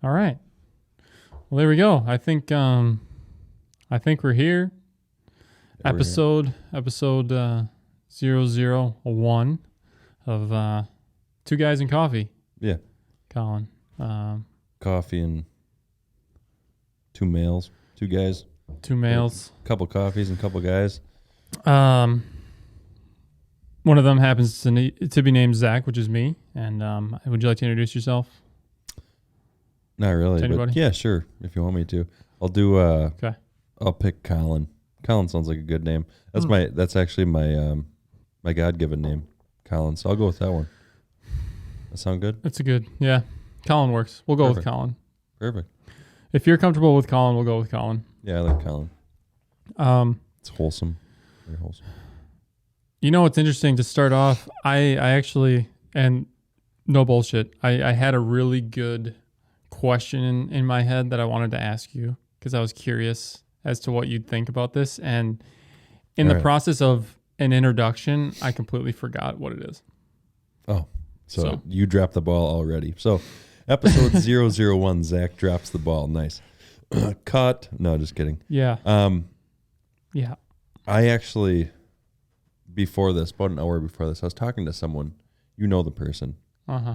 All right. Well, there we go. I think we're here. Yeah, Episode 001 of Two Guys and Coffee. Yeah. Colin. Coffee and two males, two guys. Two males. Couple coffees and couple guys. One of them happens to be named Zach, which is me. And would you like to introduce yourself? Not really, to anybody? but yeah, sure. If you want me to, I'll do. Okay. I'll pick Colin. Colin sounds like a good name. That's That's actually my God-given name, Colin. So I'll go with that one. That sound good? That's a good. Yeah. Colin works. We'll go with Colin. Perfect. If you're comfortable with Colin, we'll go with Colin. Yeah, I like Colin. It's wholesome. Very wholesome. You know what's interesting to start off? I actually, and no bullshit, I had a really good question in my head that I wanted to ask you because I was curious as to what you'd think about this. And in the process of an introduction, I completely forgot what it is. Oh, so you dropped the ball already. So episode 001, Zach drops the ball. Nice. Cut. No, just kidding. Yeah. Yeah. I actually, before this, about an hour before this, I was talking to someone. You know the person. Uh-huh.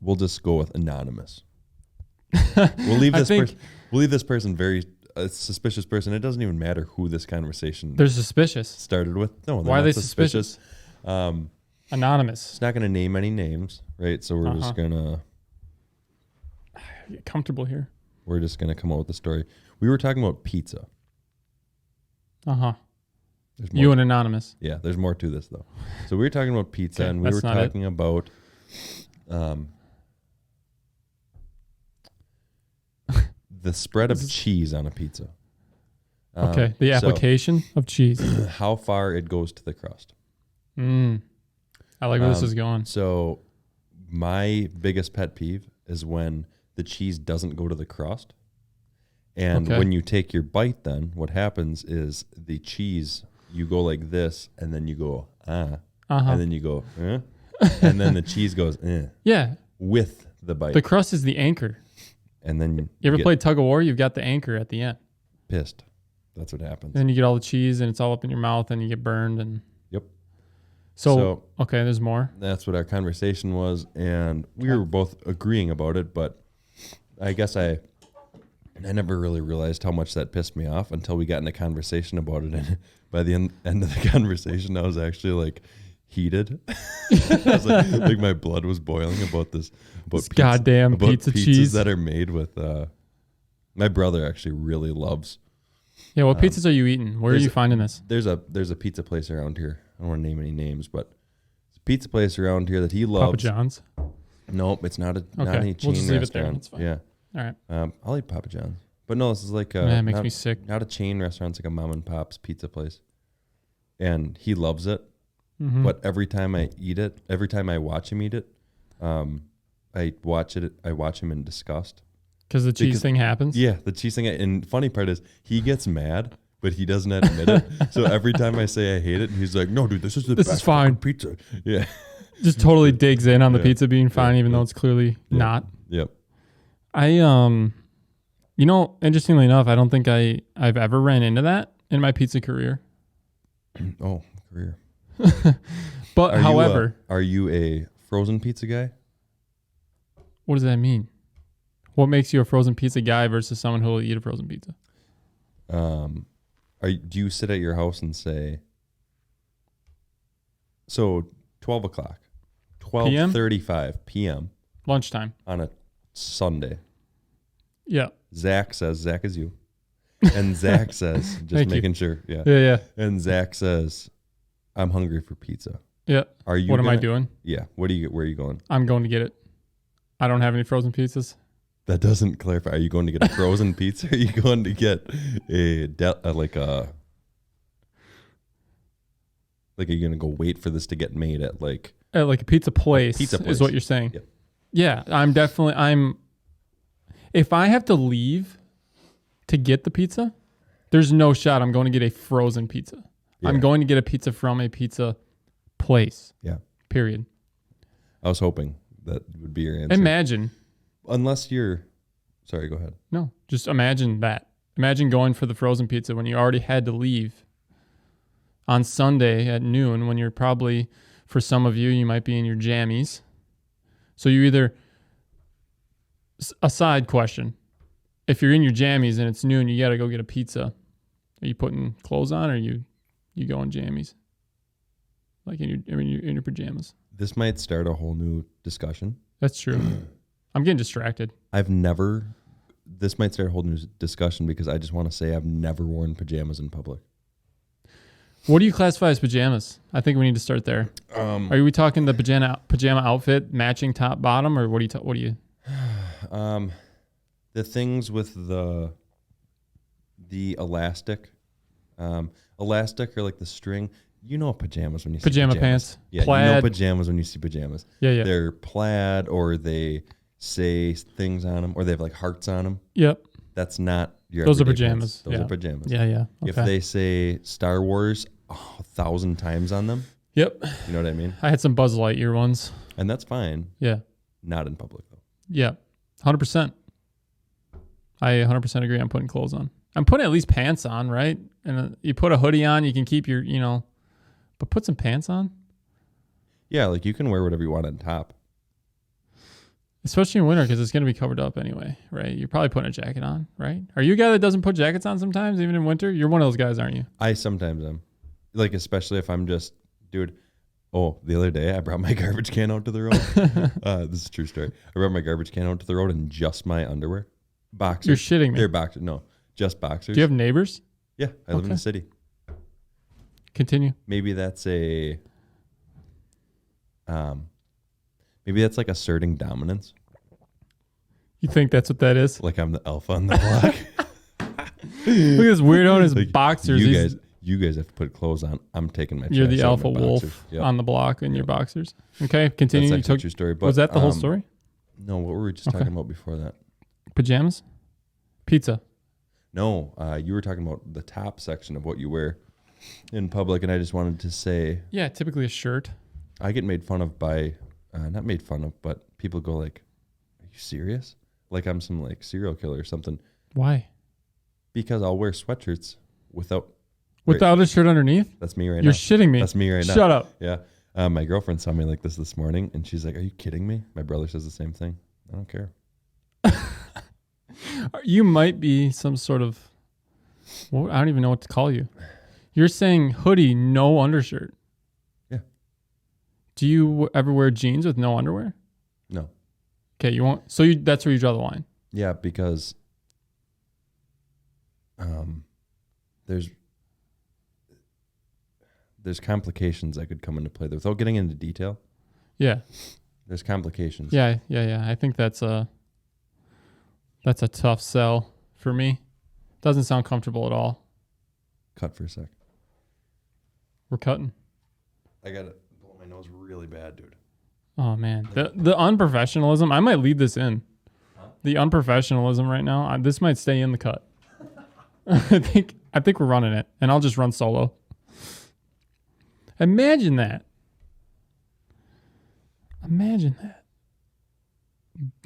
We'll just go with anonymous. We'll leave this person very a suspicious person. It doesn't even matter who this conversation they're suspicious started with. No, why are they suspicious? Anonymous. It's not going to name any names, right? So we're just gonna get comfortable here. We're just gonna come up with a story. We were talking about pizza. You and anonymous. Yeah, there's more to this though. So we were talking about pizza, and we were talking about the spread of cheese on a pizza. Okay, the application of cheese. How far it goes to the crust. I like where this is going. So my biggest pet peeve is when the cheese doesn't go to the crust. And when you take your bite, then what happens is the cheese, you go like this, and then you go, and then you go, and then the cheese goes, yeah, with the bite. The crust is the anchor. And then you ever played tug of war? You've got the anchor at the end. Pissed. That's what happens. And then you get all the cheese, and it's all up in your mouth, and you get burned. And yep. So okay, there's more. That's what our conversation was, and we were both agreeing about it. But I guess I never really realized how much that pissed me off until we got in a conversation about it. And by the end of the conversation, I was actually like heated. I was like my blood was boiling about this. About pizza, goddamn about pizza pizzas cheese that are made with. My brother actually really loves. Yeah, what pizzas are you eating? Where are you finding this? There's a pizza place around here. I don't want to name any names, but it's a pizza place around here that he loves. Papa John's? Nope, it's not any chain we'll just leave restaurant. it there. That's fine. Yeah. All right. I'll eat Papa John's. But no, this is like it makes me sick. Not a chain restaurant. It's like a mom and pop's pizza place. And he loves it. Mm-hmm. But every time I eat it, every time I watch him eat it, I watch him in disgust. Because the cheese thing happens? Yeah, the cheese thing. And funny part is he gets mad, but he doesn't admit it. So every time I say I hate it, he's like, no, dude, this is the best fine pizza. Yeah. Just totally digs in on the pizza being fine, even though it's clearly not. Yep. Interestingly enough, I don't think I've ever ran into that in my pizza career. Oh, career. But however, are you a frozen pizza guy? What does that mean? What makes you a frozen pizza guy versus someone who will eat a frozen pizza? Do you sit at your house and say, so 12 o'clock, 12:35 p.m. lunchtime on a Sunday. Yeah. Zach is you. And Zach says, just making sure. Yeah. Yeah. And Zach says, I'm hungry for pizza. Yeah. What am I doing? Yeah. Where are you going? I'm going to get it. I don't have any frozen pizzas. That doesn't clarify. Are you going to get a frozen pizza? Or are you going to get are you going to go wait for this to get made at like a pizza place? Is what you're saying. Yep. Yeah, if I have to leave to get the pizza, there's no shot I'm going to get a frozen pizza. Yeah. I'm going to get a pizza from a pizza place. Yeah. Period. I was hoping that would be your answer. Imagine unless you're, sorry, go ahead. No, just imagine that. Imagine going for the frozen pizza when you already had to leave on Sunday at noon when you're probably, for some of you might be in your jammies. So you either, a side question, if you're in your jammies and it's noon, you got to go get a pizza. Are you putting clothes on or you going jammies? Like in your pajamas? This might start a whole new discussion. That's true. I'm getting distracted. This might start a whole new discussion because I just want to say I've never worn pajamas in public. What do you classify as pajamas? I think we need to start there. Are we talking the pajama outfit, matching top bottom, or what do you? The things with the elastic or like the string. You know pajamas when you see pajama pajamas. Pants. Yeah, plaid. you know pajamas when you see pajamas. Yeah. They're plaid or they say things on them or they have like hearts on them. Yep. That's not your Those are everyday pajamas. pants. Those are pajamas. Yeah. Okay. If they say Star Wars 1,000 times on them. Yep. You know what I mean? I had some Buzz Lightyear ones. And that's fine. Yeah. Not in public though. Yeah. 100%. I 100% agree on putting clothes on. I'm putting at least pants on, right? And you put a hoodie on, you can keep your, but put some pants on. Yeah, like you can wear whatever you want on top. Especially in winter because it's going to be covered up anyway, right? You're probably putting a jacket on, right? Are you a guy that doesn't put jackets on sometimes, even in winter? You're one of those guys, aren't you? I sometimes am. Like, especially if I'm just, dude. Oh, the other day I brought my garbage can out to the road. This is a true story. I brought my garbage can out to the road in just my underwear. Boxers. You're shitting me. They're boxers. No, just boxers. Do you have neighbors? Yeah, I live in the city. Continue. Maybe that's maybe that's like asserting dominance. You think that's what that is? Like I'm the alpha on the block. Look at this weirdo in his Like, boxers. You guys have to put clothes on. I'm taking my. You're the out alpha in my wolf boxers. Yep. on the block in your boxers. Okay, continue. That's actually a true story. But, was that the whole story? No, what were we just talking about before that? Pajamas? Pizza? No, you were talking about the top section of what you wear in public, and I just wanted to say... Yeah, typically a shirt. I get made fun of by... not made fun of, but people go like, are you serious? Like I'm some like serial killer or something. Why? Because I'll wear sweatshirts without a shirt underneath? That's me right now. You're shitting me. That's me right now. Shut up. Yeah. My girlfriend saw me like this morning, and she's like, are you kidding me? My brother says the same thing. I don't care. You might be some sort of... Well, I don't even know what to call you. You're saying hoodie, no undershirt. Yeah. Do you ever wear jeans with no underwear? No. Okay, you won't. So that's where you draw the line. Yeah, because there's complications that could come into play there. Without getting into detail. Yeah. There's complications. Yeah. I think that's a tough sell for me. Doesn't sound comfortable at all. Cut for a sec. We're cutting. I gotta blow my nose really bad, dude. Oh man, the unprofessionalism. I might leave this in. The unprofessionalism right now. This might stay in the cut. I think we're running it, and I'll just run solo. Imagine that.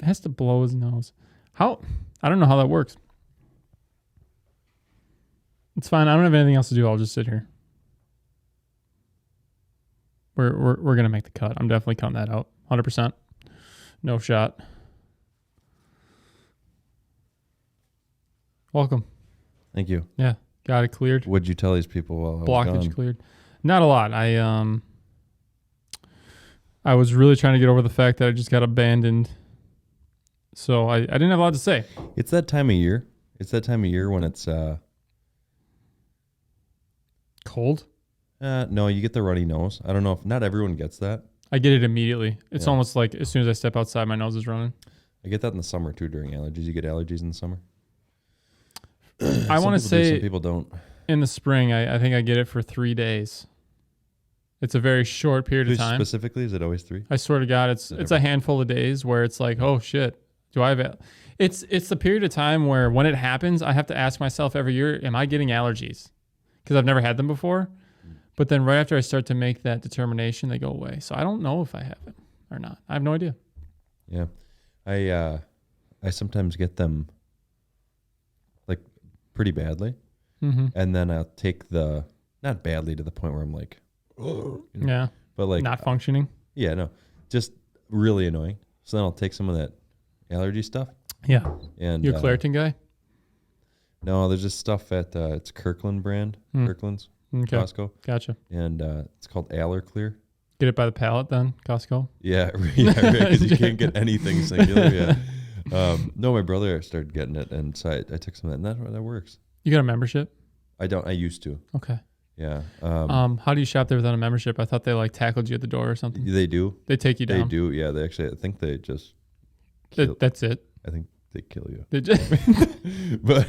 Has to blow his nose. How? I don't know how that works. It's fine. I don't have anything else to do. I'll just sit here. We're gonna make the cut. I'm definitely cutting that out. 100%. No shot. Welcome. Thank you. Yeah, got it cleared. What'd you tell these people while I was Blockage gone? cleared. Not a lot. I was really trying to get over the fact that I just got abandoned. So I didn't have a lot to say. It's that time of year. It's that time of year when it's cold. No, you get the runny nose. I don't know if not everyone gets that. I get it immediately. It's almost like as soon as I step outside, my nose is running. I get that in the summer too during allergies. You get allergies in the summer. I want to say some people don't. In the spring, I think I get it for 3 days. It's a very short period of time. Specifically, is it always 3? I swear to God, it's a handful of days where it's like, oh shit, do I have it? It's the period of time where when it happens, I have to ask myself every year, am I getting allergies? Because I've never had them before. But then right after I start to make that determination, they go away. So I don't know if I have it or not. I have no idea. Yeah. I I sometimes get them like pretty badly. Mm-hmm. And then I'll take not badly to the point where I'm like, Yeah. but like Not functioning. Yeah, no, just really annoying. So then I'll take some of that allergy stuff. Yeah. And You a Claritin guy? No, there's just stuff at it's Kirkland brand, Kirkland's, Okay. Costco, Gotcha. and it's called Allerclear. Get it by the pallet then, Costco? Yeah, yeah, because you can't get anything singular. Yeah. No, my brother started getting it, and so I took some of that, and that works. You got a membership? I don't. I used to. Okay. Yeah. How do you shop there without a membership? I thought they like tackled you at the door or something. They do. They take you down. They do. Yeah. They actually. I think they just. That's it. I think they kill you. They just but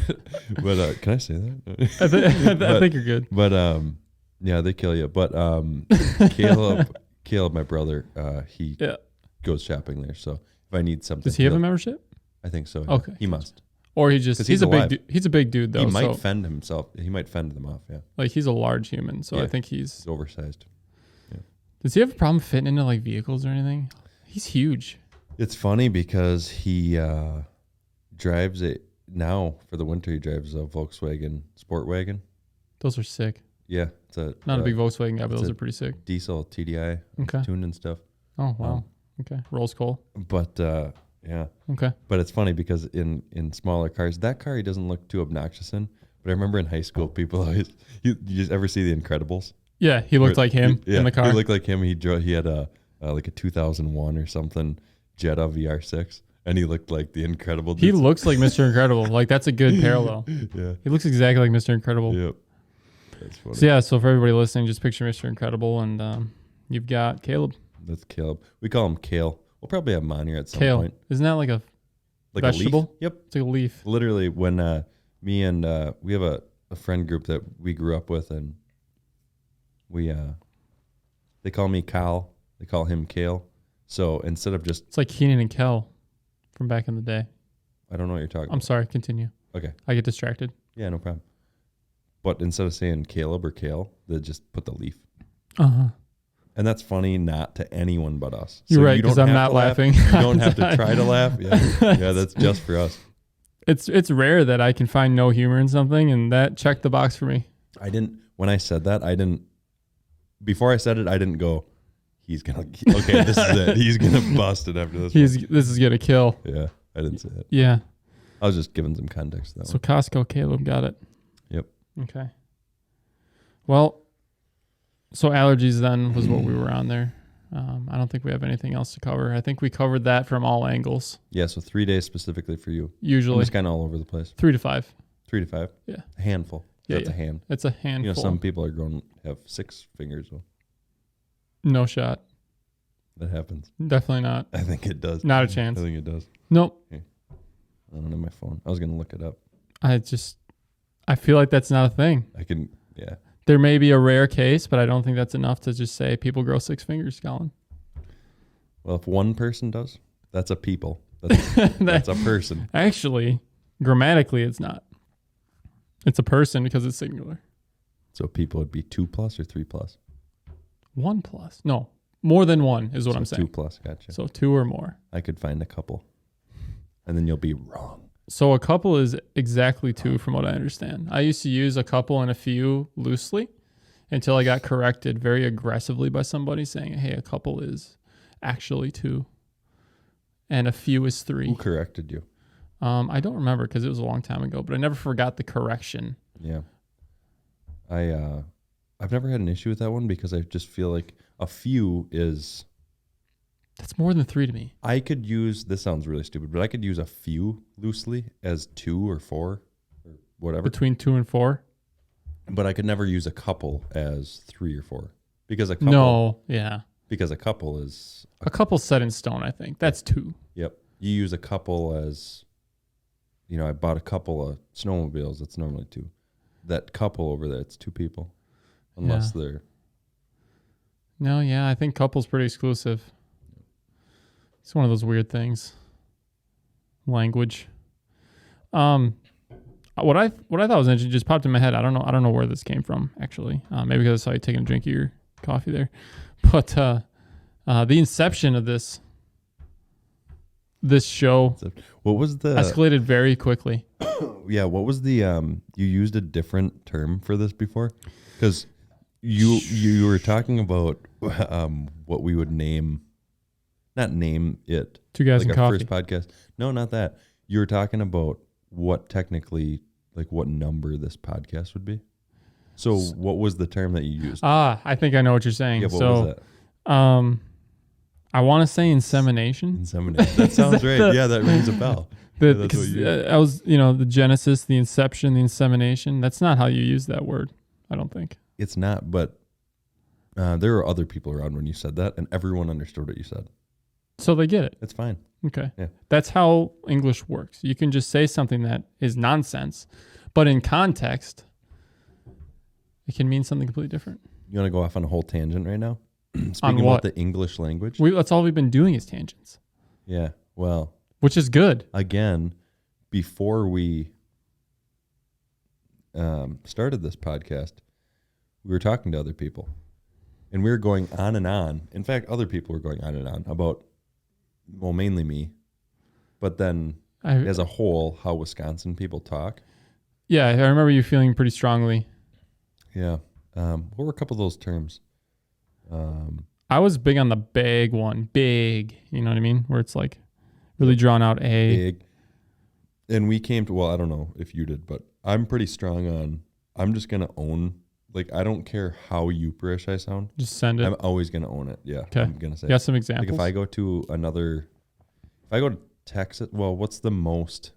can I say that? I think you're good. But yeah, they kill you. But Caleb, my brother, he goes shopping there. So if I need something, Does he have a membership? I think so. Yeah. Okay. He must. Or he's a alive. big he's a big dude though. He might fend himself. He might fend them off. Yeah. Like he's a large human, so I think he's oversized. Yeah. Does he have a problem fitting into like vehicles or anything? He's huge. It's funny because he drives it now for the winter. He drives a Volkswagen sport wagon. Those are sick. Yeah, it's not a big Volkswagen guy, but those are pretty sick. Diesel TDI, tuned and stuff. Oh wow. Okay, rolls coal. But yeah. Okay. But it's funny because in smaller cars, that car he doesn't look too obnoxious in. But I remember in high school, people always you just ever see The Incredibles? Yeah, he looked like him in the car. He looked like him. He had a like a 2001 or something Jetta VR6, and he looked like the Incredible. He looks like Mr. Incredible. Like that's a good parallel. Yeah. He looks exactly like Mr. Incredible. Yep. That's funny. So for everybody listening, just picture Mr. Incredible, and you've got Caleb. That's Caleb. We call him Kale. We'll probably have him on here at some Kale. point. Isn't that like a vegetable? A leaf? Yep. It's like a leaf. Literally, when me and we have a friend group that we grew up with, and we they call me Kyle. They call him Kale. So instead of just... It's like Keenan and Kel from back in the day. I don't know what you're talking about. I'm sorry. Continue. Okay. I get distracted. Yeah, no problem. But instead of saying Caleb or Kale, they just put the leaf. Uh-huh. And that's funny not to anyone but us. You're right, because I'm not laughing. You don't have to try to laugh. Yeah, that's just for us. It's rare that I can find no humor in something, and that checked the box for me. When I said that, before I said it, I didn't go, this is it. He's going to bust it after this. This is going to kill. Yeah, I didn't say it. Yeah. I was just giving some context to that So Costco, Caleb got it. Yep. Okay. Well, so allergies then was what we were on there. I don't think we have anything else to cover. I think we covered that from all angles. Yeah, so 3 days specifically for you. Usually. It's kind of all over the place. 3 to 5. 3 to 5? Yeah. A handful. That's a hand. It's a handful. You know, some people have 6 fingers. So no shot. That happens. Definitely not. I think it does. Not a chance. I think it does. Nope. Okay. I don't have my phone. I was going to look it up. I feel like that's not a thing. Yeah. There may be a rare case, but I don't think that's enough to just say people grow 6 fingers, Colin. Well, if one person does, that's a people. That's a person. Actually, grammatically, it's not. It's a person because it's singular. So people would be 2 plus or 3 plus? 1 plus. No, more than 1 is what I'm saying. 2 plus, gotcha. So 2 or more. I could find a couple. And then you'll be wrong. So a couple is exactly 2 from what I understand. I used to use a couple and a few loosely until I got corrected very aggressively by somebody saying, hey, a couple is actually 2 and a few is 3. Who corrected you? I don't remember because it was a long time ago, but I never forgot the correction. Yeah. I've never had an issue with that one because I just feel like a few is... That's more than 3 to me. I could use, this sounds really stupid, but I could use a few loosely as 2 or 4 or whatever. Between 2 and 4? But I could never use a couple as 3 or 4. Because a couple... No, yeah. Because a couple is... A couple set in stone, I think. That's 2. Yep. You use a couple as... You know, I bought a couple of snowmobiles. That's normally 2. That couple over there, it's 2 people. Unless they're... No, yeah, I think couple's pretty exclusive. It's one of those weird things. Language. What I thought was interesting just popped in my head. I don't know where this came from actually. Maybe because I saw you taking a drink of your coffee there. But the inception of this this show What was the escalated very quickly. Yeah, what was the you used a different term for this before? Because you were talking about what we would not name it. Two Guys like and our Coffee. first podcast. No, not that. You were talking about what technically, like what number this podcast would be. So what was the term that you used? I think I know what you're saying. Yeah, what was that? I want to say insemination. Insemination. That sounds right. Yeah, that rings a bell. That's what you I was, the genesis, the inception, the insemination. That's not how you use that word, I don't think. It's not, but there were other people around when you said that, and everyone understood what you said. So they get it. It's fine. Okay. Yeah. That's how English works. You can just say something that is nonsense, but in context, it can mean something completely different. You want to go off on a whole tangent right now? Speaking On about what? the English language. That's all we've been doing is tangents, Yeah. Well, which is good. again, before we started this podcast, we were talking to other people, and we were going on and on. In fact, other people were going on and on about, well, mainly me, but then as a whole, how Wisconsin people talk. Yeah, I remember you feeling pretty strongly. Yeah. What were a couple of those terms? I was big on the big one. Big, you know what I mean? Where it's like really drawn out A. Big. And we came to, well, I don't know if you did, but I'm pretty strong on, I'm just going to own, like, I don't care how Yooperish I sound. Just send it. I'm always going to own it. Yeah. Okay. I'm going to say You got some examples? Like if I go to Texas, well, what's the most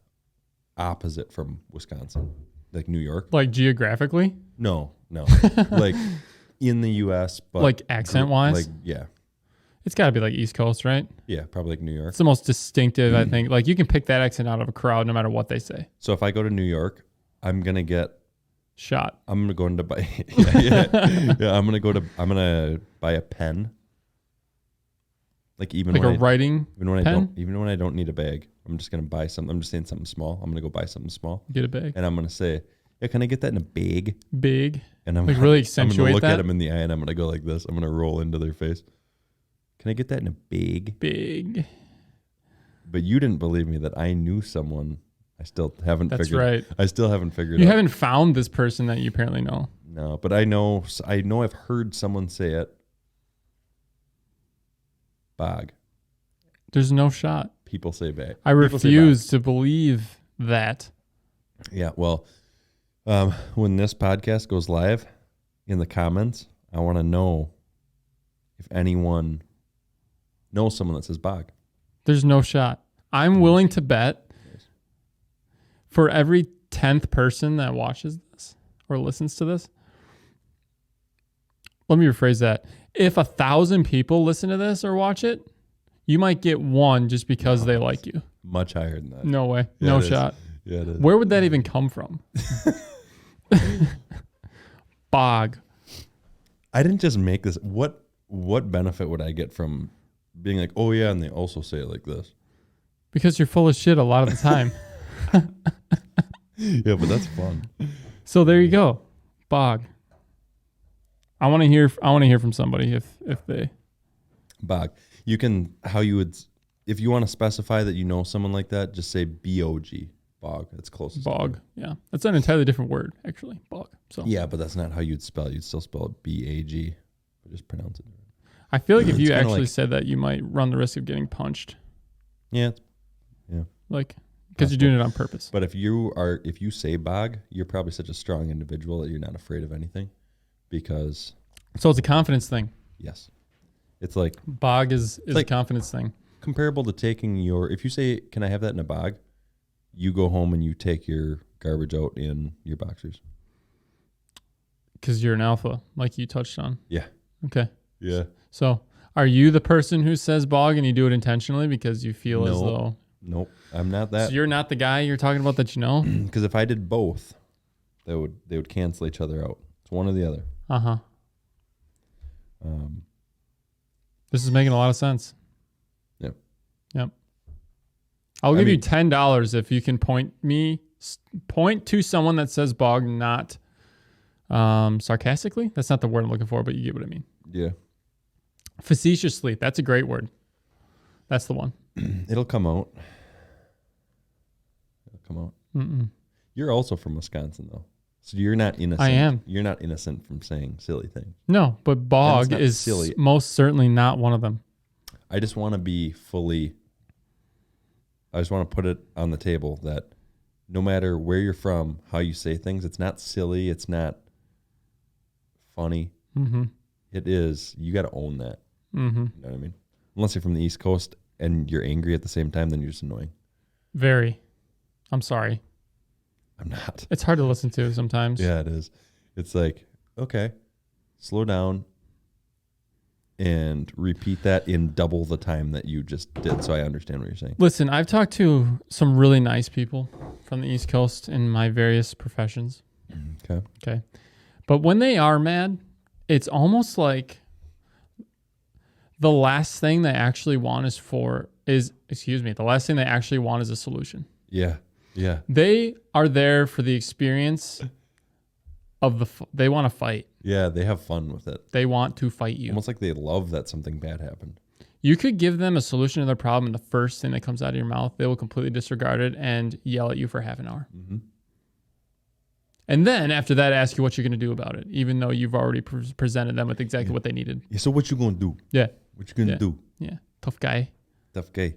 opposite from Wisconsin? Like New York? Like geographically? No. Like in the U.S., but like accent-wise? Like, yeah. It's got to be like East Coast, right? Yeah, probably like New York. It's the most distinctive, I think. Like you can pick that accent out of a crowd no matter what they say. So if I go to New York, I'm going to get shot. I'm going to buy I'm going to buy a pen. Like even like when a writing pen? Even when I don't need a bag, I'm just going to buy something. I'm just saying something small. I'm going to go buy something small. Get a bag. And I'm going to say, yeah, can I get that in a bag? Big. And I'm like gonna, really I'm accentuate going to look that? at them in the eye and I'm going to go like this. I'm going to roll into their face. Can I get that in a bag? Big. But you didn't believe me that I knew someone. I still haven't That's figured. right. I still haven't figured You out. haven't found this person that you apparently know. No, but I know I've heard someone say it. Bog. There's no shot. People say bag. I refuse to believe that. Yeah, well, when this podcast goes live, in the comments, I want to know if anyone knows someone that says bog. There's no shot. I'm willing to bet for every 10th person that watches this or listens to this. Let me rephrase that. If 1,000 people listen to this or watch it, you might get one just because they like you. Much higher than that. No way. Yeah, No shot. Yeah, it is. Where would that even come from? Bog. I didn't just make this. What benefit would I get from being like, oh yeah, and they also say it like this? Because you're full of shit a lot of the time. Yeah, but that's fun. So there you go. Bog. I want to hear from somebody if they Bog. You can if you want to specify that you know someone like that, just say B-O-G. Bog. That's closest. bog. Yeah. That's an entirely different word, actually. Bog. So Yeah, but that's not how you'd spell it. You'd still spell it B-A-G. But just pronounce it. I feel like if you It's kinda actually like- said that, you might run the risk of getting punched. Yeah. Like, because you're doing it on purpose. But if you say bog, you're probably such a strong individual that you're not afraid of anything. Because So it's a confidence thing. yes. It's like Bog is like- a confidence thing. comparable to taking if you say, can I have that in a bag? You go home and you take your garbage out in your boxers. Because you're an alpha, like you touched on. Yeah. Okay. Yeah. So are you the person who says bog and you do it intentionally because you feel as No. though... Nope. I'm not that. So you're not the guy you're talking about that you know? Because if I did both, they would cancel each other out. It's one or the other. Uh-huh. This is making a lot of sense. Yep. Yep. I'll give you $10 if you can point to someone that says bog not sarcastically. That's not the word I'm looking for, but you get what I mean. Yeah. Facetiously. That's a great word. That's the one. It'll come out. Mm-mm. You're also from Wisconsin, though. So you're not innocent. I am. You're not innocent from saying silly things. No, but bog not is silly. most certainly not one of them. I just want to be fully. I just want to put it on the table that no matter where you're from, how you say things, it's not silly. It's not funny. Mm-hmm. It is. You got to own that. Mm-hmm. You know what I mean? Unless you're from the East Coast and you're angry at the same time, then you're just annoying. Very. I'm sorry. I'm not. It's hard to listen to sometimes. Yeah, it is. It's like, okay, slow down and repeat that in double the time that you just did so I understand what you're saying. Listen, I've talked to some really nice people from the East Coast in my various professions. Okay. But when they are mad, it's almost like the last thing they actually want the last thing they actually want is a solution. Yeah. Yeah. They are there for the experience of they want to fight. Yeah, they have fun with it. They want to fight you. Almost like they love that something bad happened. You could give them a solution to their problem, and the first thing that comes out of your mouth, they will completely disregard it and yell at you for half an hour. Mm-hmm. And then after that, ask you what you're going to do about it, even though you've already presented them with exactly what they needed. Yeah, so what you going to do? Yeah. What you going to do? Yeah. Tough guy. Tough guy.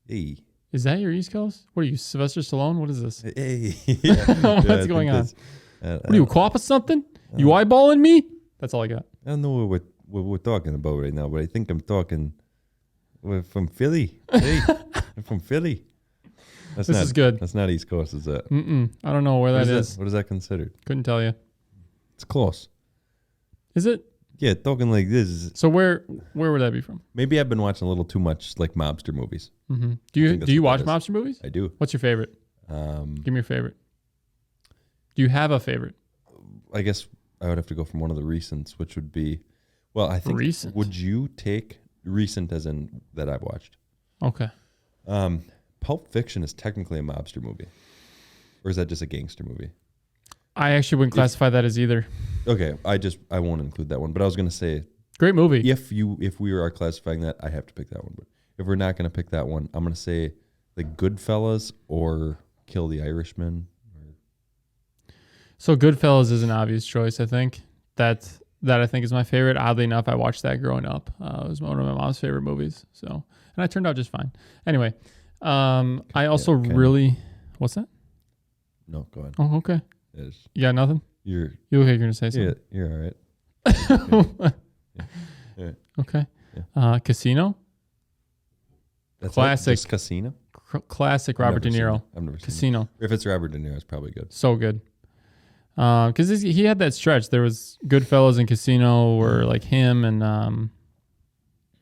Hey. Is that your East Coast? What are you, Sylvester Stallone? What is this? Hey. What's going on? What are you, a co-op or something? You eyeballing me? That's all I got. I don't know what we're talking about right now, but I think I'm talking. We're from Philly. Hey, I'm from Philly. This is good. That's not East Coast, is it? I don't know where that is. What is that considered? Couldn't tell you. It's close. Is it? Yeah, talking like this. So where would that be from? Maybe I've been watching a little too much like mobster movies. Mm-hmm. Do you watch mobster movies? I do. What's your favorite? Give me your favorite. Do you have a favorite? I guess I would have to go from one of the recents, which would be, well, I think. Recent? Would you take recent as in that I've watched? Okay. Pulp Fiction is technically a mobster movie, or is that just a gangster movie? I actually wouldn't classify that as either. Okay, I won't include that one, but I was going to say, great movie. If we are classifying that, I have to pick that one. But if we're not going to pick that one, I'm going to say like Goodfellas or Kill the Irishman. So Goodfellas is an obvious choice. I think that I think is my favorite. Oddly enough, I watched that growing up. It was one of my mom's favorite movies. So, and I turned out just fine. Anyway, I also really, what's that? No, go ahead. Oh, okay. You got nothing? You okay? You're gonna say something? Yeah, you're all right. Yeah. Okay. Yeah. Casino. That's classic. Just Casino. Classic Robert De Niro. I've never seen Casino. It. If it's Robert De Niro, it's probably good. So good. Because he had that stretch. There was Goodfellas and Casino were like him and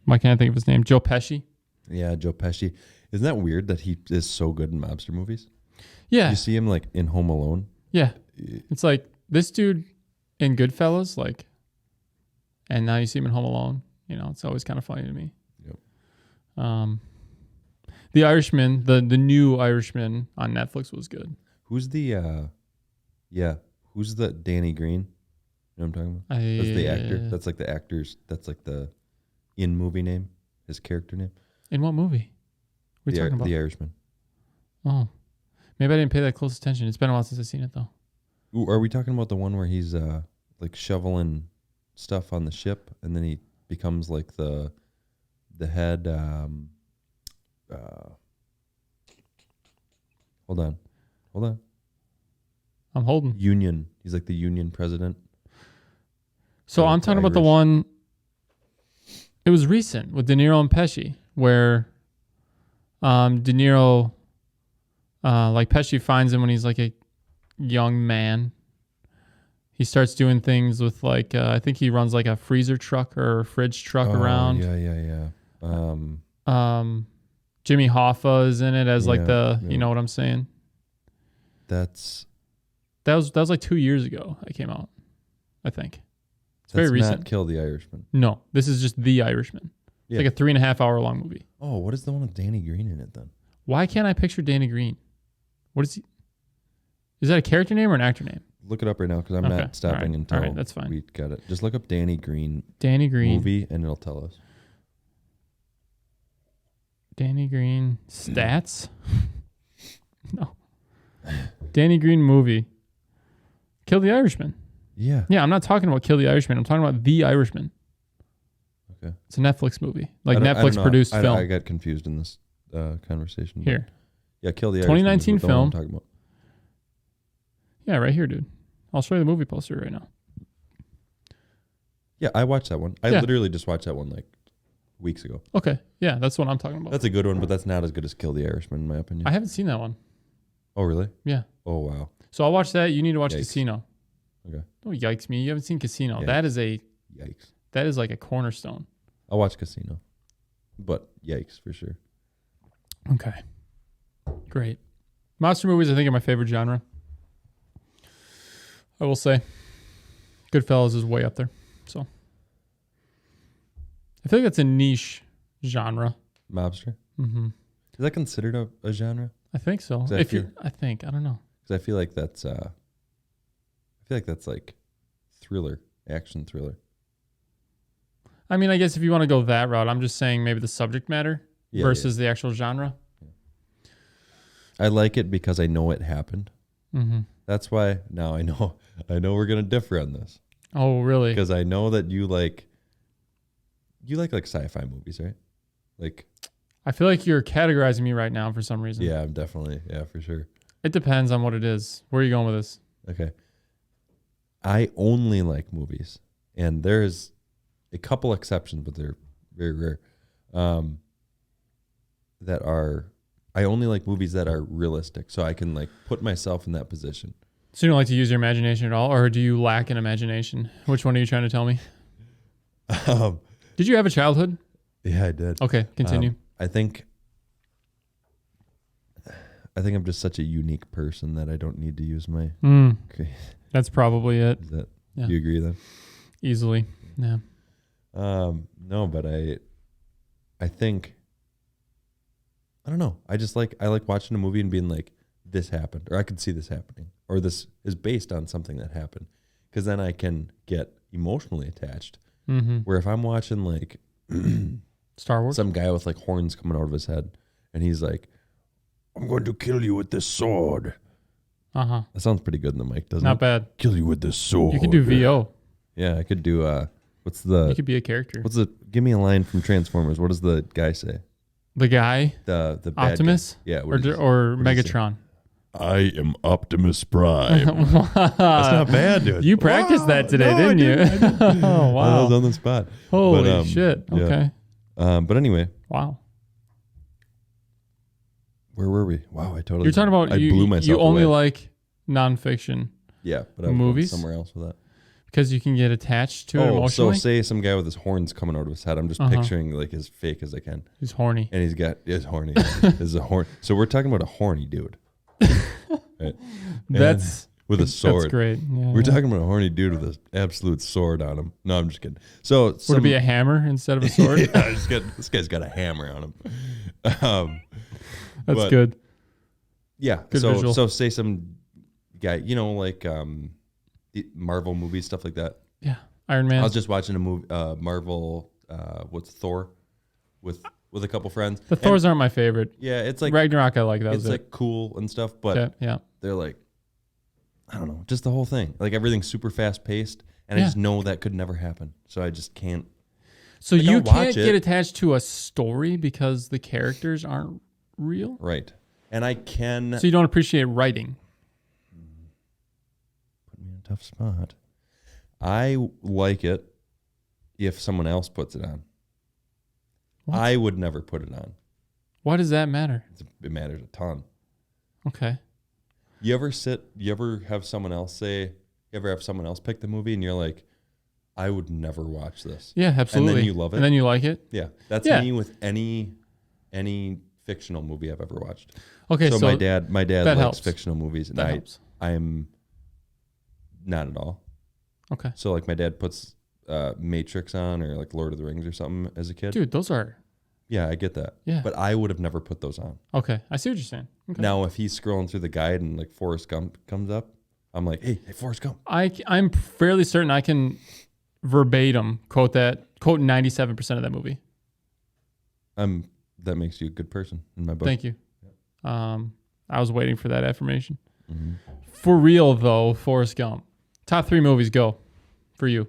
why can't I think of his name? Joe Pesci. Yeah, Joe Pesci. Isn't that weird that he is so good in mobster movies? Yeah. You see him like in Home Alone. Yeah. It's like this dude in Goodfellas, like, and now you see him in Home Alone. You know, it's always kind of funny to me. Yep. The Irishman, the new Irishman on Netflix was good. Who's the who's the Danny Green? You know what I'm talking about? That's the actor. That's like the actor's. That's like the in movie name. His character name. In what movie? What are you talking about? The Irishman. Oh, maybe I didn't pay that close attention. It's been a while since I've seen it though. Ooh, are we talking about the one where he's like shoveling stuff on the ship, and then he becomes like the head? Hold on. I'm holding. Union. He's like the union president. So I'm talking about the one. It was recent with De Niro and Pesci, where De Niro, like Pesci finds him when he's like a young man. He starts doing things with like I think he runs like a freezer truck or a fridge truck around. Yeah. Jimmy Hoffa is in it as like you know what I'm saying? That was like 2 years ago it came out, I think. It's very recent. Not Kill the Irishman. No, this is just The Irishman. It's like a 3.5 hour long movie. Oh, what is the one with Danny Green in it then? Why can't I picture Danny Green? What is he? Is that a character name or an actor name? Look it up right now because I'm not stopping until that's fine. We got it. Just look up Danny Green movie and it'll tell us. Danny Green stats? No. Danny Green movie. Kill the Irishman. Yeah. Yeah, I'm not talking about Kill the Irishman. I'm talking about The Irishman. Okay. It's a Netflix movie. Like I don't Netflix know. produced I film. I got confused in this conversation. Here. Yeah, Kill the 2019 Irishman is the one film. I'm talking about. Yeah, right here, dude. I'll show you the movie poster right now. Yeah, I watched that one. I Yeah. literally just watched that one like weeks ago. Okay. Yeah, that's what I'm talking about. That's a good one, but that's not as good as Kill the Irishman, in my opinion. I haven't seen that one. Oh, really? Yeah. Oh, wow. So I'll watch that. You need to watch Yikes. Casino. Okay. Oh, yikes me. You haven't seen Casino. Yikes. Yikes. That is like a cornerstone. I'll watch Casino. But yikes, for sure. Okay. Great. Monster movies, I think, are my favorite genre. I will say. Goodfellas is way up there. So I feel like that's a niche genre. Mobster? Mm-hmm. Is that considered a genre? I think so. I don't know. Because I feel like that's like thriller, action thriller. I mean, I guess if you want to go that route, I'm just saying maybe the subject matter versus the actual genre. I like it because I know it happened. Mm-hmm. That's why now I know we're gonna differ on this. Oh, really? Because I know that you like sci-fi movies, right? Like, I feel like you're categorizing me right now for some reason. yeah, I'm definitely, yeah, for sure. It depends on what it is. Where are you going with this? Okay. I only like movies, and there's a couple exceptions, but they're very rare. I only like movies that are realistic, so I can like put myself in that position. So you don't like to use your imagination at all, or do you lack in imagination? Which one are you trying to tell me? Did you have a childhood? Yeah, I did. Okay, continue. I think I'm just such a unique person that I don't need to use my. Okay. That's probably it. Is that? Yeah. Do you agree then? Easily. Yeah. No, but I think, I don't know. I like watching a movie and being like, this happened, or I could see this happening, or this is based on something that happened, because then I can get emotionally attached. Mm-hmm. Where if I'm watching like Star Wars, some guy with like horns coming out of his head, and he's like, "I'm going to kill you with this sword." That sounds pretty good in the mic, doesn't it? Not bad. Kill you with this sword. You could do VO. Yeah, I could do. You could be a character. Give me a line from Transformers. What does the guy say? The guy? The bad Optimus? guy. Yeah. Or Megatron? I am Optimus Prime. That's not bad, dude. You practiced that today, didn't you? Oh, wow. I was on the spot. Holy shit. Yeah. Okay. But anyway. Wow. Where were we? Wow, I totally. You're talking about I blew myself you only away. like nonfiction. Yeah, but I was movies? somewhere else with that. Because you can get attached to it emotionally? So say some guy with his horns coming out of his head. I'm just picturing like as fake as I can. He's horny. And he's horny. Is a horn. So we're talking about a horny dude. Right? That's with a sword. That's great. Yeah, We're talking about a horny dude with an absolute sword on him. No, I'm just kidding. So would it be a hammer instead of a sword? Yeah, this guy's got a hammer on him. That's good. Yeah. Good visual. So say some guy, like the Marvel movies, stuff like that. Yeah. Iron Man. I was just watching a movie, Marvel, what's Thor, with a couple friends. The Thors aren't my favorite. Yeah, it's like Ragnarok. I like that. It's like cool and stuff, but yeah. They're like, I don't know, just the whole thing. Like everything's super fast paced, and I just know that could never happen. So I just can't. So you I'll can't watch get it. attached to a story because the characters aren't real? Right. And I can. So you don't appreciate writing? Put me in a tough spot. I like it if someone else puts it on. What? I would never put it on. Why does that matter? It matters a ton. Okay. You ever have someone else pick the movie and you're like, I would never watch this. Yeah, absolutely. And then you love it. And then you like it? Yeah. That's me with any fictional movie I've ever watched. Okay, so my dad likes helps. fictional movies, and that helps. I'm not at all. Okay. So like my dad puts Matrix on or like Lord of the Rings or something as a kid. Dude, those are... Yeah, I get that. Yeah. But I would have never put those on. Okay, I see what you're saying. Okay. Now, if he's scrolling through the guide and like Forrest Gump comes up, I'm like, hey, Forrest Gump. I'm fairly certain I can verbatim quote 97% of that movie. I'm that makes you a good person in my book. Thank you. I was waiting for that affirmation. Mm-hmm. For real, though, Forrest Gump. Top 3 movies, go. For you.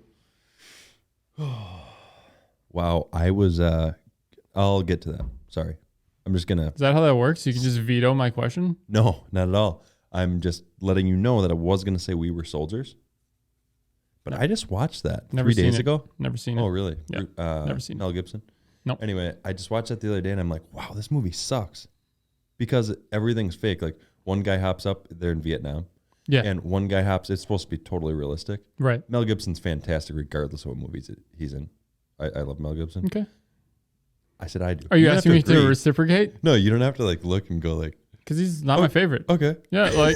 Wow. I'll get to that. Sorry. I'm just going to. Is that how that works? You can just veto my question? No, not at all. I'm just letting you know that I was going to say We Were Soldiers. But I just watched that Never 3 days seen it. ago. Never seen Oh, it. really? Yeah. Never seen Mel Gibson? No. Anyway, I just watched that the other day and I'm like, wow, this movie sucks. Because everything's fake. Like one guy hops up, they're in Vietnam. Yeah. And one guy hops, it's supposed to be totally realistic. Right. Mel Gibson's fantastic regardless of what movies he's in. I love Mel Gibson. Okay. I said I do. Are you don't asking have me to agree. reciprocate? No, you don't have to like look and go like. Because he's not my favorite. Okay. Yeah, like.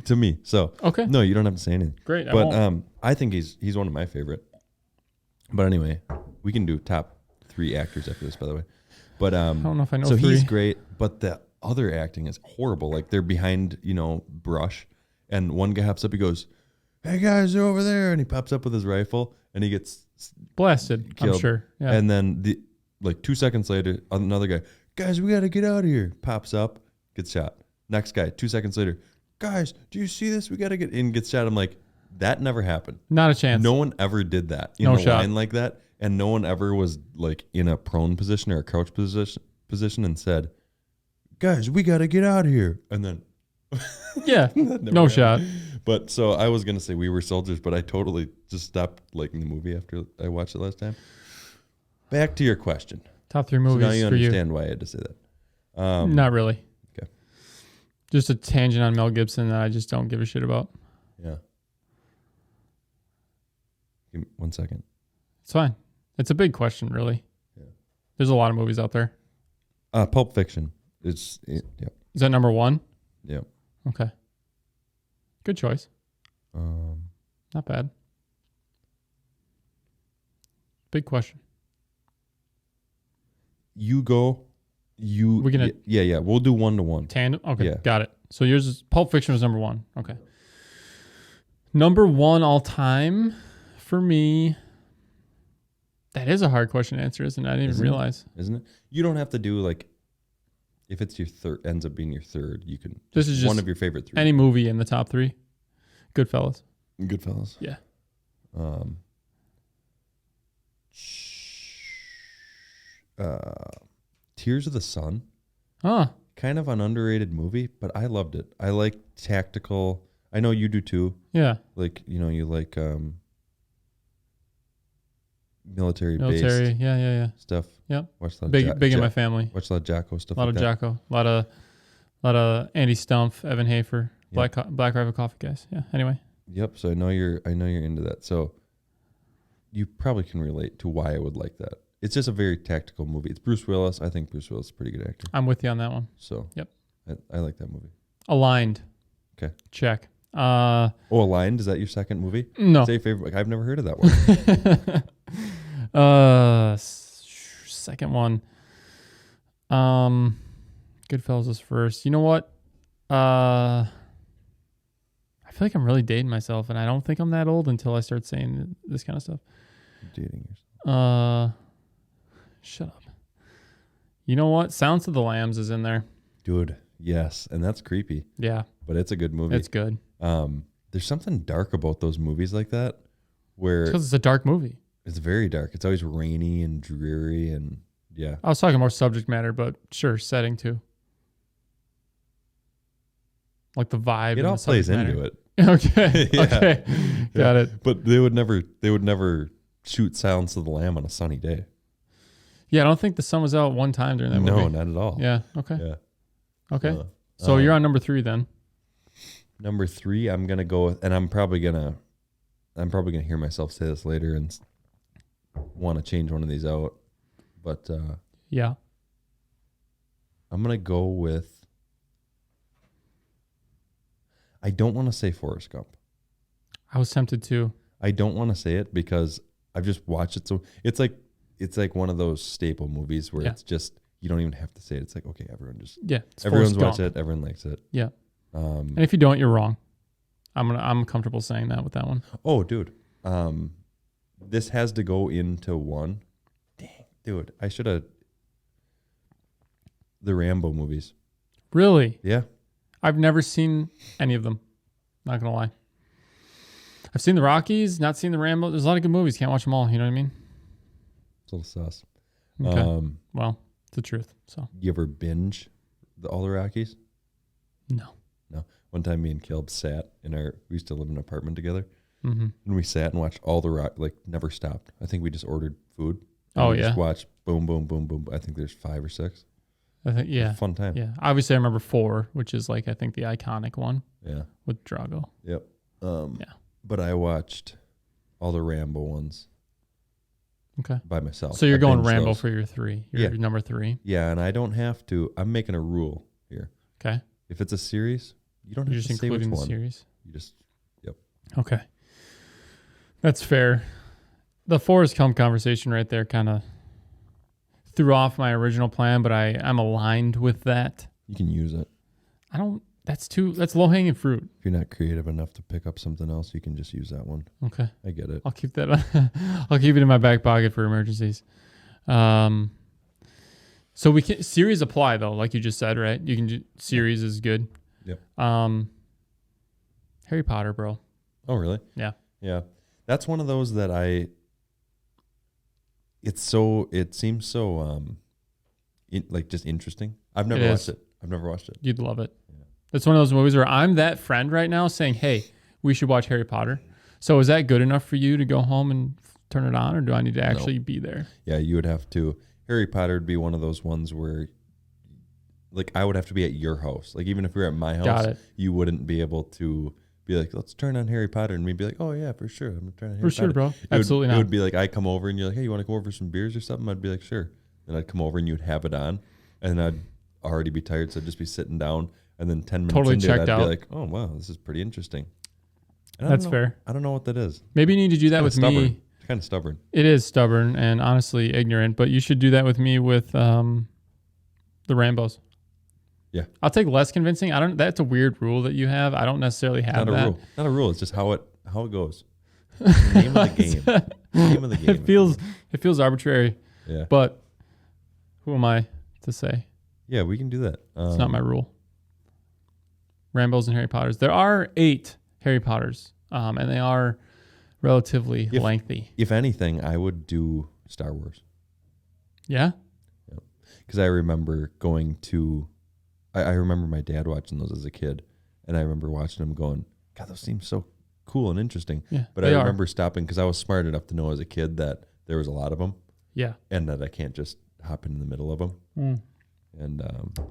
To me. So. Okay. No, you don't have to say anything. Great. But I think he's one of my favorite. But anyway, we can do top 3 actors after this, by the way. But I don't know if I know so 3. he's great, but the other acting is horrible. Like they're behind, brush, and one guy hops up, he goes, "Hey guys, they're over there," and he pops up with his rifle, and he gets blasted. killed. I'm sure. Yeah. And then 2 seconds later, another guy, "Guys, we got to get out of here." Pops up, gets shot. Next guy, 2 seconds later, "Guys, do you see this? We got to get in." Gets shot. I'm like, that never happened. Not a chance. No one ever did that in No the shot. line like that, and no one ever was like in a prone position or a crouch position and said, "Guys, we got to get out of here." And then, Yeah. No shot. But so I was gonna say We Were Soldiers, but I totally just stopped liking the movie after I watched it last time. Back to your question. Top 3 So movies now you for you. understand why I had to say that. Not really. Okay. Just a tangent on Mel Gibson that I just don't give a shit about. Yeah. Give me 1 second. It's fine. It's a big question, really. Yeah. There's a lot of movies out there. Pulp Fiction. Yep. Is that number 1? Yep. Okay. Good choice. Not bad. Big question. You go. We're gonna Yeah. We'll do 1-to-1. tandem. Okay, Yeah. got it. So yours is Pulp Fiction was number 1. Okay. Number 1 all time for me. That is a hard question to answer, isn't it? I didn't even realize. Isn't it? You don't have to do like. If it's your third, ends up being your third, you can. This is just one of your favorite 3. Any movie in the top 3. Goodfellas. Goodfellas. Yeah. Tears of the Sun. Ah, Kind of an underrated movie, but I loved it. I like tactical. I know you do too. yeah. Like you like military Military. based Yeah. stuff. Yep. Watch a lot Big in my family. Watch a lot of Jocko stuff. A lot like of that. Jocko. A lot of Andy Stumpf, Evan Hafer, Black Rifle Coffee guys. Yeah. Anyway. Yep. So I know you're into that. So you probably can relate to why I would like that. It's just a very tactical movie. It's Bruce Willis. I think Bruce Willis is a pretty good actor. I'm with you on that one. So Yep. I like that movie. Aligned. Okay. Check. Aligned, is that your second movie? No. Say your favorite. I've never heard of that one. Second one. Goodfellas is first. You know what? I feel like I'm really dating myself, and I don't think I'm that old until I start saying this kind of stuff. Dating yourself. Shut up. You know what? Silence of the Lambs is in there. Dude, yes. And that's creepy. Yeah. But it's a good movie. It's good. There's something dark about those movies like that where Because it's a dark movie. it's very dark. It's always rainy and dreary and yeah. I was talking more subject matter, but sure, setting too. Like the vibe. It and all the plays subject into matter. it. Okay. Yeah. Okay. Got it. But they would never shoot Silence of the Lamb on a sunny day. Yeah, I don't think the sun was out one time during that movie. No, not at all. Yeah. Okay. Yeah. Okay. So you're on number 3 then. Number 3, I'm gonna go with, and I'm probably gonna hear myself say this later and want to change one of these out, but Yeah. I'm gonna go with. I don't want to say Forrest Gump. I was tempted to. I don't want to say it because I've just watched it, so it's like one of those staple movies where it's just you don't even have to say it. It's like okay, It's everyone's Forrest watched Gump. it, everyone likes it. Yeah. And if you don't, you're wrong. I'm comfortable saying that with that one. Oh, dude. This has to go into 1. Dang, dude. I should have. the Rambo movies. Really? Yeah. I've never seen any of them. Not gonna lie. I've seen the Rockies, not seen the Rambo. There's a lot of good movies. Can't watch them all. You know what I mean? It's a little sus. Okay. Well, it's the truth. So. You ever binge all the Rockies? No. No. One time, me and Caleb sat we used to live in an apartment together, Mm-hmm. and we sat and watched all the never stopped. I think we just ordered food. Oh, we yeah. Just watched boom, boom, boom, boom. I think there's 5 or 6. I think, yeah. Fun time. Yeah. Obviously, I remember 4, which is like, I think the iconic one. Yeah. With Drago. Yep. Yeah. But I watched all the Rambo ones. Okay. By myself. So you're going binged Rambo those. for your 3. Your number 3. Yeah, and I don't have to. I'm making a rule here. Okay. If it's a series, you don't have You're to just say which including the one. series. You just, Okay. That's fair. The Forrest Gump conversation right there kind of threw off my original plan, but I'm aligned with that. you can use it. That's low hanging fruit. If you're not creative enough to pick up something else, you can just use that one. Okay. I get it. I'll keep that. I'll keep it in my back pocket for emergencies. So we can series apply though, like you just said, right? You can do series is good. Yep. Harry Potter, bro. Oh, really? Yeah. Yeah. That's one of those that it seems so, just interesting. I've never watched it. You'd love it. Yeah. It's one of those movies where I'm that friend right now saying, hey, we should watch Harry Potter. So is that good enough for you to go home and turn it on, or do I need to actually be there? Yeah, you would have to. Harry Potter would be one of those ones where, I would have to be at your house. Like, even if we were at my house, you wouldn't be able to be like, let's turn on Harry Potter. And we'd be like, oh, yeah, for sure. I'm going to turn on Harry Potter. For sure, bro. Absolutely not. It would be like, I come over and you're like, hey, you want to come over for some beers or something? I'd be like, sure. Then I'd come over and you'd have it on. And I'd already be tired, so I'd just be sitting down. And then 10 minutes totally into checked it, I'd out. be like, oh, wow, this is pretty interesting. That's fair. I don't know what that is. Maybe you need to do that with me. It's kind of stubborn. It is stubborn and honestly ignorant, but you should do that with me with the Rambos. Yeah. I'll take less convincing. That's a weird rule that you have. I don't necessarily have Not that. a rule. Not a rule. It's just how it goes. The name of the game. Name of the game. It feels arbitrary. Yeah. But who am I to say? Yeah, we can do that. It's not my rule. Rambos and Harry Potters. There are 8 Harry Potters, and they are relatively lengthy. If anything, I would do Star Wars. Yeah? Because I remember going to... I remember my dad watching those as a kid, and I remember watching them going, God, those seem so cool and interesting. Yeah, but I remember stopping because I was smart enough to know as a kid that there was a lot of them. Yeah. And that I can't just hop in the middle of them. Mm. And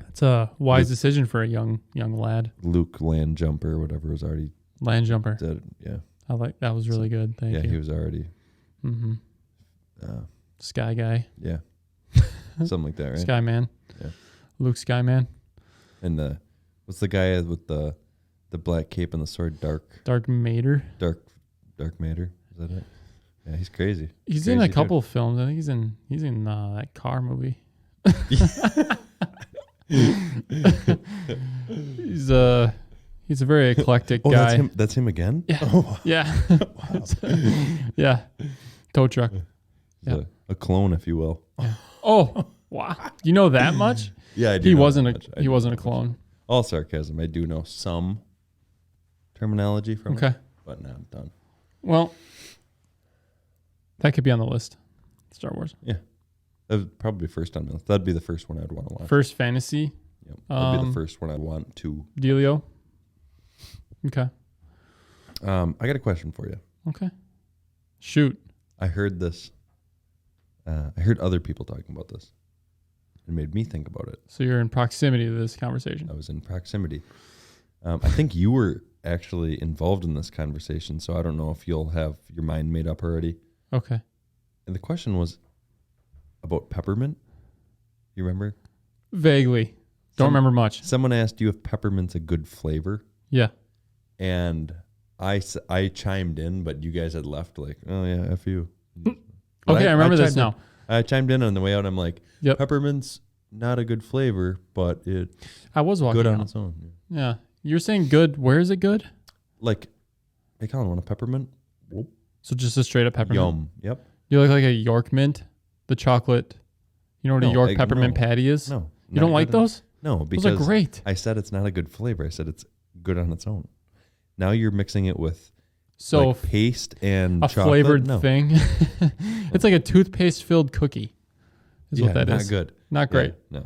it's a wise decision for a young lad. Luke Landjumper, whatever, was already... Landjumper. Dead. Yeah. I like that. Was really good. Thank you. Yeah, he was already... Mm-hmm. Sky guy. Yeah. Something like that, right? Sky Man. Yeah. Luke Skyman. And what's the guy with the black cape and the sword? Dark Mater. Dark Mater. Is that it? Yeah, he's crazy. He's in a couple of films. I think he's in that car movie. He's a very eclectic guy. That's him again? Yeah. Oh, wow. Yeah. Wow. Yeah. Tow truck. Yeah. A clone, if you will. Yeah. Oh, wow. You know that much? Yeah, I do. He wasn't a clone. All sarcasm. I do know some terminology from it, but now I'm done. Well, that could be on the list. Star Wars. Yeah. That would probably be first on my list. That'd be the first one I'd want to watch. First fantasy. Yep. That'd be the first one I'd want to. Dealio. Okay. I got a question for you. Okay. Shoot. I heard this. I heard other people talking about this. It made me think about it. So you're in proximity to this conversation. I was in proximity. I think you were actually involved in this conversation, so I don't know if you'll have your mind made up already. Okay. And the question was about peppermint. You remember? Vaguely. Don't remember much. Someone asked you if peppermint's a good flavor. Yeah. And I chimed in, but you guys had left like, oh yeah, F you. Okay, I remember this now. I chimed in on the way out. I'm like, yep. Peppermint's not a good flavor, but I was walking good on out. its own. Yeah. You're saying good. Where is it good? Like, hey, Colin, want a peppermint? Whoop. So just a straight up peppermint? Yum. Yep. You look like a York mint, the chocolate. You know what a York peppermint patty is? No. You don't like those? No, Those are because great. I said it's not a good flavor. I said it's good on its own. Now you're mixing it with So like paste and a chocolate. flavored No. thing. It's like a toothpaste filled cookie. Is what that not is. good. Not great. Yeah,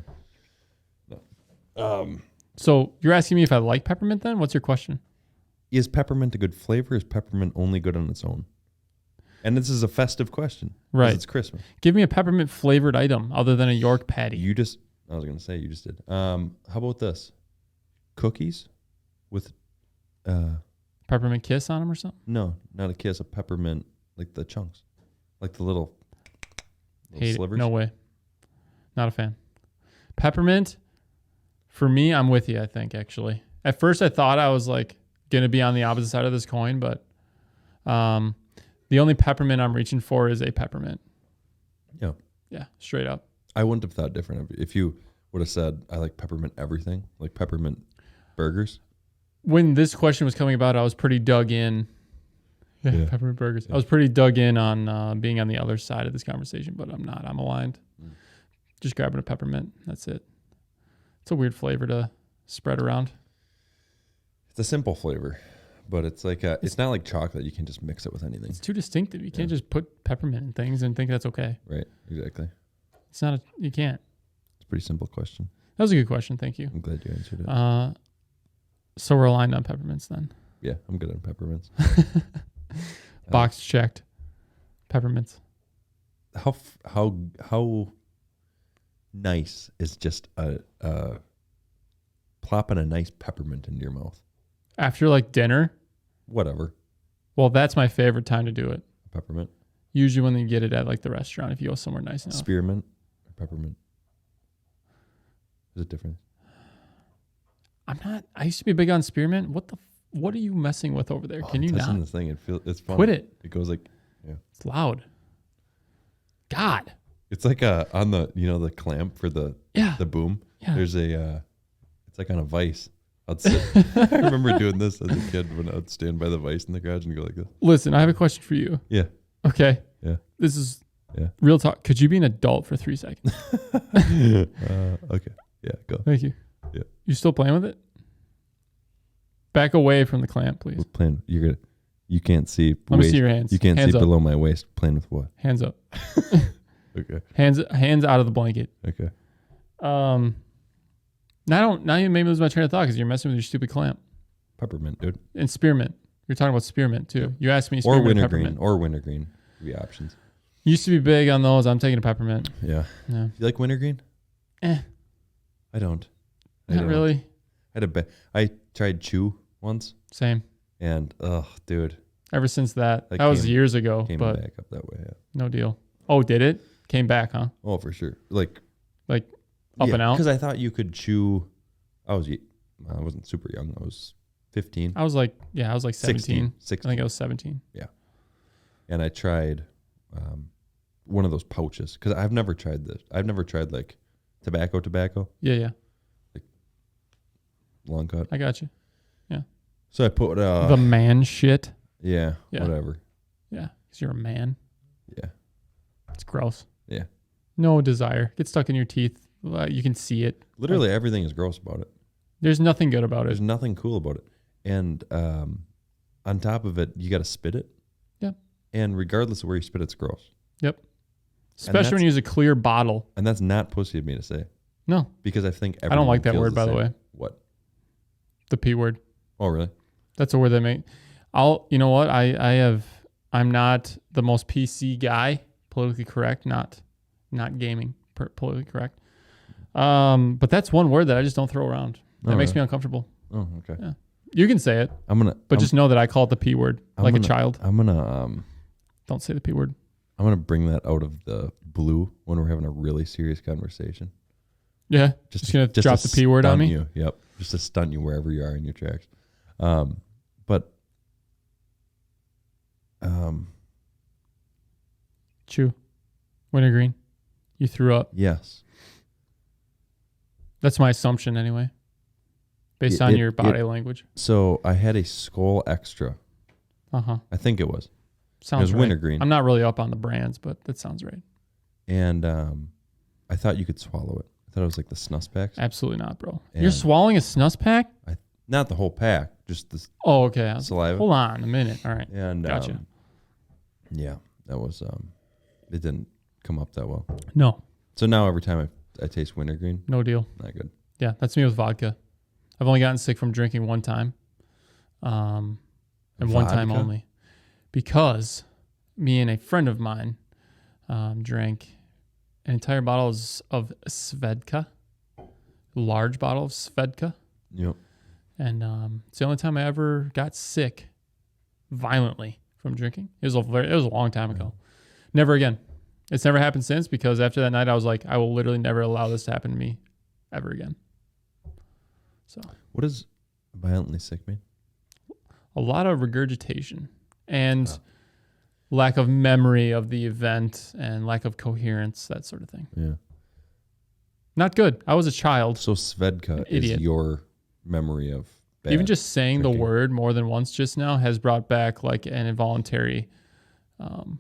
no. So you're asking me if I like peppermint then? What's your question? Is peppermint a good flavor? Is peppermint only good on its own? And this is a festive question. 'Cause Right. It's Christmas. Give me a peppermint flavored item other than a York patty. I was going to say, you just did. How about this? Cookies with, Peppermint kiss on them or something? no, not a kiss, a peppermint, like the chunks. Like the little Hate it. slivers. No way. Not a fan. Peppermint, for me, I'm with you, I think, actually. At first, I thought I was like going to be on the opposite side of this coin, but the only peppermint I'm reaching for is a peppermint. Yeah. Yeah, straight up. I wouldn't have thought different if you would have said, I like peppermint everything, like peppermint burgers. When this question was coming about, I was pretty dug in. Yeah. Peppermint burgers. I was pretty dug in on being on the other side of this conversation, but I'm not. I'm aligned. Just grabbing a peppermint. That's it. It's a weird flavor to spread around. It's a simple flavor, but it's like it's not like chocolate. You can just mix it with anything. It's too distinctive. You can't just put peppermint in things and think that's okay. Right. Exactly. It's not. You can't. It's a pretty simple question. That was a good question. Thank you. I'm glad you answered it. So we're aligned on peppermints then. Yeah, I'm good on peppermints. Box checked. Peppermints. How nice is just plopping a nice peppermint into your mouth? After like dinner. Whatever. Well, that's my favorite time to do it. Peppermint. Usually when you get it at like the restaurant, if you go somewhere nice enough. Spearmint or peppermint? Is it different? I used to be big on spearmint. What are you messing with over there? Can you touching not? this thing? It's fun. Quit it. It goes like, yeah. It's loud. God. It's like on the the clamp for the boom. Yeah. There's it's like on a vise. I'd sit. I remember doing this as a kid when I'd stand by the vise in the garage and go like this. Listen, I have a question for you. Yeah. Okay. Yeah. This is real talk. Could you be an adult for 3 seconds? Okay. Yeah. Go. Thank you. Yeah. You still playing with it? Back away from the clamp, please. We're playing. You can't see. Let me see your hands. You can't Hands see up. below my waist. Playing with what? Hands up. Okay. Hands out of the blanket. Okay. Now you made me lose my train of thought because you're messing with your stupid clamp. Peppermint, dude. And spearmint. You're talking about spearmint too. Yeah. You asked me Or spearmint wintergreen. peppermint. Or wintergreen. Three options. Used to be big on those. I'm taking a peppermint. Yeah. Yeah. You like wintergreen? I don't. Not really. I tried chew once. Same. And dude. Ever since that was years ago. Came but back up that way. Yeah. no deal. Oh, did it? Came back, huh? Oh, for sure. Like up and out? Because I thought you could chew. I wasn't super young. I was 15. I was like 17. 16. I think I was 17. Yeah. And I tried one of those pouches because I've never tried this. I've never tried like tobacco. Yeah. Long cut. I got you. Yeah. So I put the man shit. Yeah. Yeah. Whatever. Yeah. Because you're a man. Yeah. It's gross. Yeah. No desire. Get stuck in your teeth. You can see it. Literally everything is gross about it. There's nothing good about There's it. nothing cool about it. And on top of it, you got to spit it. Yep. And regardless of where you spit, it's gross. Yep. Especially when you use a clear bottle. And that's not pussy of me to say. No. Because I think I don't like that feels word, by the way. What? The P word. Oh, really? That's a word that you know what? I'm not the most PC guy, politically correct, not gaming, politically correct. But that's one word that I just don't throw around. That makes me uncomfortable. Oh, okay. Yeah. You can say it. Just know that I call it the P word, a child. I'm gonna Don't say the P word. I'm gonna bring that out of the blue when we're having a really serious conversation. Yeah. Just gonna drop the P word on me. You. Yep. Just to stunt you wherever you are in your tracks. Chew. Wintergreen. You threw up. Yes. That's my assumption anyway. Based on your body language. So I had a Skull Extra. Uh-huh. I think it was. Sounds it was right. wintergreen. I'm not really up on the brands, but that sounds right. And I thought you could swallow it. thought it was like the snus packs. Absolutely not, bro. And You're swallowing a snus pack? Not the whole pack, just the Oh, okay. saliva. Hold on a minute. All right. And Gotcha. yeah, that was it didn't come up that well. No. So now every time I taste wintergreen, No deal. not good. Yeah, that's me with vodka. I've only gotten sick from drinking one time. And one time Vodka? only. Because me and a friend of mine drank an entire bottle of Svedka. Large bottle of Svedka. Yep. And it's the only time I ever got sick violently from drinking. It was a long time ago. Never again. It's never happened since, because after that night I was like, I will literally never allow this to happen to me ever again. So What does violently sick mean? a lot of regurgitation and lack of memory of the event and lack of coherence, that sort of thing. Yeah. Not good. I was a child. So Svedka is Idiot. your memory of bad Even just saying drinking. the word more than once just now has brought back like an involuntary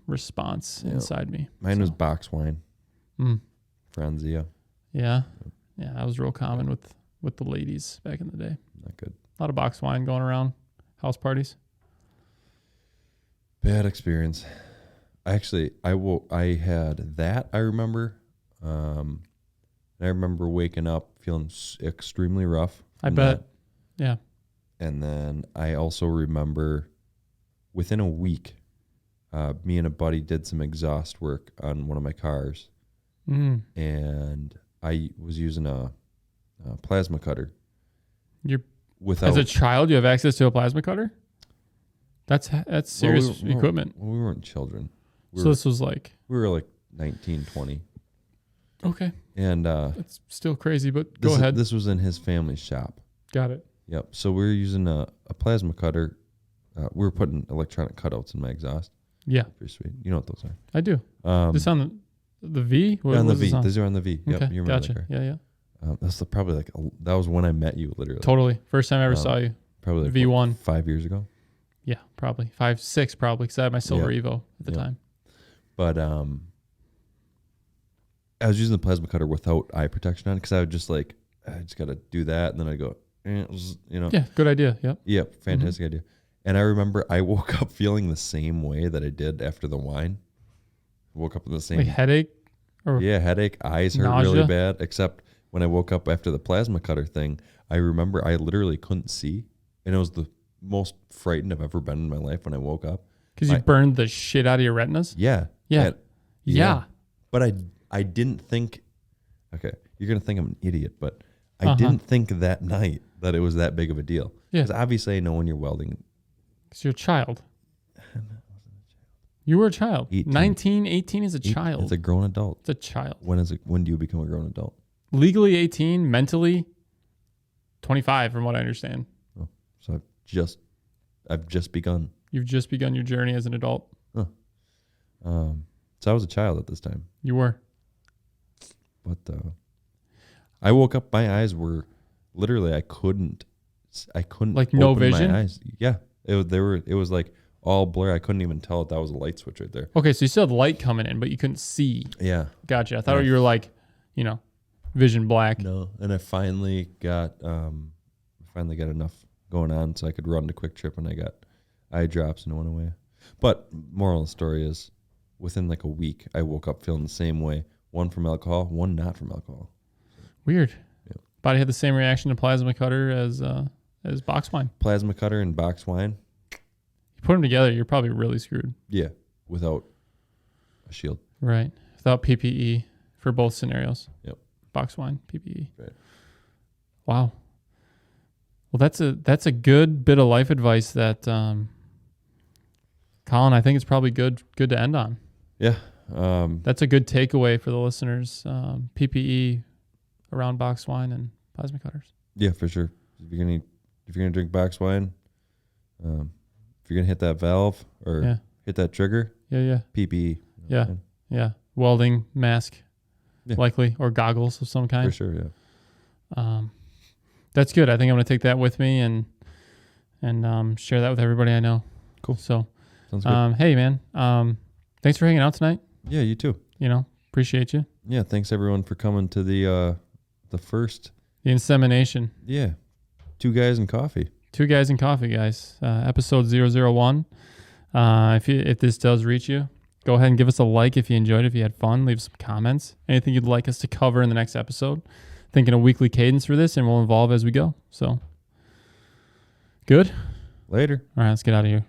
response inside me. Mine was box wine. Mm. Franzia. Yeah. Yeah, that was real common with the ladies back in the day. Not good. A lot of box wine going around house parties. Bad experience. Actually, I had that, I remember. I remember waking up feeling extremely rough. I from bet. that. Yeah. And then I also remember within a week, me and a buddy did some exhaust work on one of my cars. Mm. And I was using a plasma cutter. As a child, you have access to a plasma cutter? That's serious equipment. We weren't children. So this was like... We were like 19, 20. Okay. And That's still crazy, but go ahead. This was in his family's shop. Got it. Yep. So we were using a plasma cutter. We were putting electronic cutouts in my exhaust. Yeah. Pretty sweet. You know what those are. I do. This on the V? Yeah, on the V. This on? These are on the V. Yep. Okay, You remember gotcha. that car. Yeah. That's probably like, that was when I met you, literally. Totally. First time I ever saw you. Probably like V1. 5 years ago. Yeah, probably. 5, 6 probably, because I had my silver Yeah. Evo at the Yeah. time. But I was using the plasma cutter without eye protection on, because I would just like, I just got to do that. And then I go, you know. Yeah, good idea. Yep. Yep. Fantastic idea. And I remember I woke up feeling the same way that I did after the wine. Woke up in the same. Like headache? Or Yeah, headache, eyes hurt nausea? really bad. Except when I woke up after the plasma cutter thing, I remember I literally couldn't see. And it was the most frightened I've ever been in my life when I woke up. Because you burned the shit out of your retinas? Yeah. Yeah. Yeah. But I didn't think, okay, you're going to think I'm an idiot, but I didn't think that night that it was that big of a deal. Yeah. Because obviously I know when you're welding. Because you're a child. You were a child. 18. 18 is a child. It's a grown adult. It's a child. When do you become a grown adult? Legally 18, mentally 25 from what I understand. Oh, so I've just begun. You've just begun your journey as an adult. Huh. So I was a child at this time. You were. But I woke up, my eyes were literally, I couldn't like no open vision? my eyes. Yeah. It was like all blur. I couldn't even tell that was a light switch right there. Okay, so you still had light coming in, but you couldn't see. Yeah. Gotcha. I thought you were like, vision black. No. And I finally got enough going on so I could run to Quick Trip, and I got eye drops and it went away. But moral of the story is, within like a week, I woke up feeling the same way. One from alcohol, one not from alcohol. Weird. Yeah. Body had the same reaction to plasma cutter as box wine. Plasma cutter and box wine. You put them together, you're probably really screwed. Yeah. Without a shield. Right. Without PPE for both scenarios. Yep. Box wine, PPE. Right. Wow. Well, that's a good bit of life advice that, Colin, I think it's probably good to end on. Yeah. That's a good takeaway for the listeners. PPE around box wine and plasma cutters. Yeah, for sure. If you're gonna drink box wine, if you're gonna hit that valve or hit that trigger, Yeah. PPE. Yeah. Welding mask, Yeah. likely, or goggles of some kind. For sure, yeah. That's good. I think I'm gonna take that with me and share that with everybody I know. Cool. So, Sounds good. hey man, thanks for hanging out tonight. Yeah, you too. Appreciate you. Yeah, thanks everyone for coming to the The first. The insemination. Yeah. 2 guys and coffee. 2 guys and coffee, guys. Episode 001. If this does reach you, go ahead and give us a like if you enjoyed it, if you had fun. Leave some comments. Anything you'd like us to cover in the next episode. Thinking a weekly cadence for this, and we'll evolve as we go. So, good? Later. All right, let's get out of here.